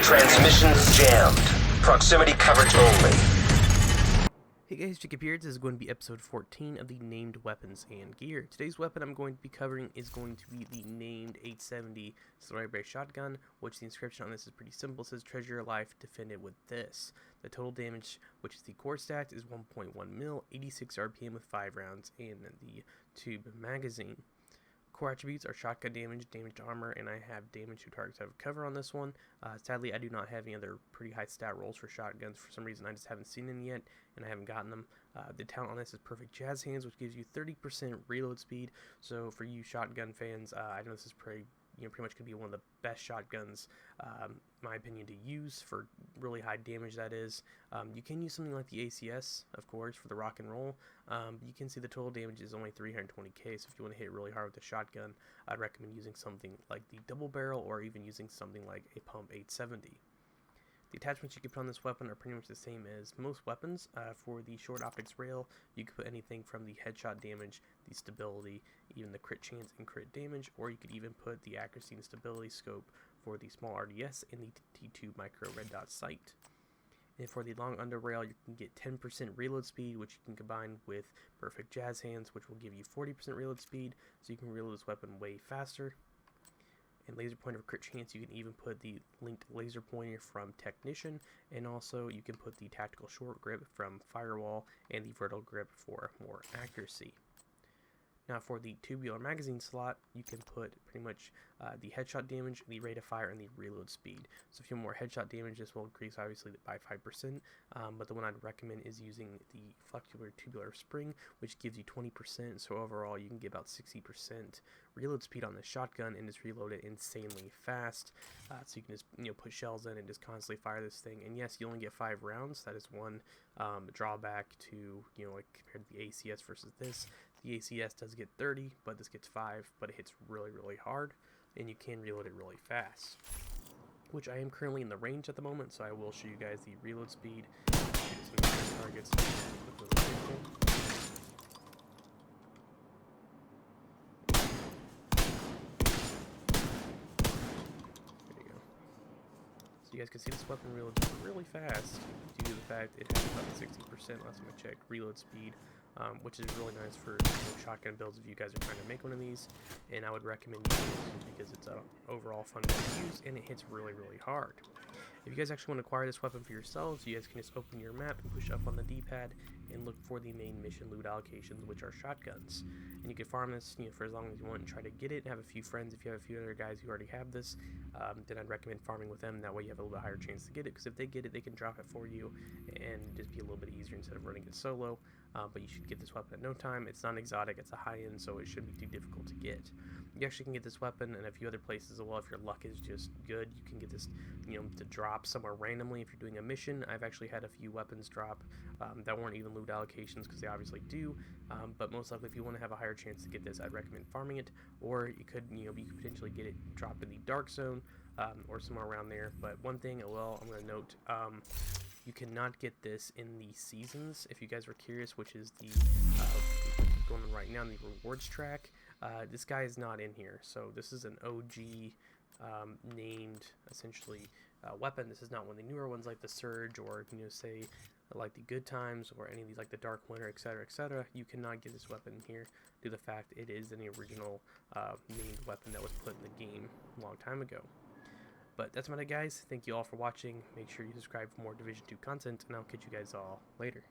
Transmissions jammed. Proximity coverage only. Hey guys, Jacob here. This is going to be episode 14 of the named weapons and gear. Today's weapon I'm going to be covering is going to be the named 870 Cuelebre shotgun, which the inscription on this is pretty simple. It says, treasure your life, defend it with this. The total damage, which is the core stat, is 1.1 mil, 86 RPM with 5 rounds, and the tube magazine. Core attributes are shotgun damage, damage to armor, and I have damage to targets out of cover on this one. Sadly, I do not have any other pretty high stat rolls for shotguns. For some reason, I just haven't seen them yet, and I haven't gotten them. The talent on this is perfect jazz hands, which gives you 30% reload speed. So for you shotgun fans, I know this is pretty much could be one of the best shotguns, my opinion, to use for really high damage. That is, you can use something like the ACS, of course, for the rock and roll. You can see the total damage is only 320k, so if you want to hit really hard with the shotgun, I'd recommend using something like the double barrel, or even using something like a pump 870. The attachments you can put on this weapon are pretty much the same as most weapons. For the short optics rail, you can put anything from the headshot damage, the stability, even the crit chance and crit damage, or you could even put the accuracy and stability scope for the small RDS and the T2 micro red dot sight. And for the long under rail, you can get 10% reload speed, which you can combine with perfect jazz hands, which will give you 40% reload speed, so you can reload this weapon way faster. And laser pointer for crit chance, you can even put the linked laser pointer from Technician, and also you can put the tactical short grip from Firewall and the vertical grip for more accuracy. Now for the tubular magazine slot, you can put pretty much the headshot damage, the rate of fire, and the reload speed. So if you want more headshot damage, this will increase obviously by 5%, but the one I'd recommend is using the flexible tubular spring, which gives you 20%, so overall you can get about 60% reload speed on the shotgun and just reload it insanely fast. So you can just put shells in and just constantly fire this thing. And yes, you only get 5 rounds. That is one drawback to like compared to the ACS versus this. The ACS does get 30, but this gets 5, but it hits really hard, and you can reload it really fast, which I am currently in the range at the moment, so I will show you guys the reload speed. Shoot some targets with the rifle. There you go. So you guys can see this weapon reloads really fast due to the fact it has about 60% last time I checked reload speed. Which is really nice for shotgun builds if you guys are trying to make one of these, and I would recommend using it because it's an overall fun gun to use and it hits really hard. If you guys actually want to acquire this weapon for yourselves, you guys can just open your map and push up on the D-pad and look for the main mission loot allocations, which are shotguns. And you can farm this for as long as you want and try to get it and have a few friends. If you have a few other guys who already have this, then I'd recommend farming with them. That way you have a little bit higher chance to get it, because if they get it, they can drop it for you and just be a little bit easier instead of running it solo. But you should get this weapon at no time. It's not exotic, it's a high-end, so it shouldn't be too difficult to get. You actually can get this weapon in a few other places as well. If your luck is just good, you can get this to drop somewhere randomly if you're doing a mission. I've actually had a few weapons drop that weren't even loot allocations, because they obviously do, but most likely if you want to have a higher chance to get this, I'd recommend farming it, or you could you could potentially get it dropped in the dark zone or somewhere around there. But one thing I'm going to note, you cannot get this in the seasons, if you guys were curious, which is the going on right now in the rewards track. This guy is not in here, so this is an OG named essentially weapon. This is not one of the newer ones like the Surge, or say like the Good Times, or any of these like the Dark Winter, etc. You cannot get this weapon here due to the fact it is an original named weapon that was put in the game a long time ago. But that's about it, guys. Thank you all for watching. Make sure you subscribe for more Division 2 content, and I'll catch you guys all later.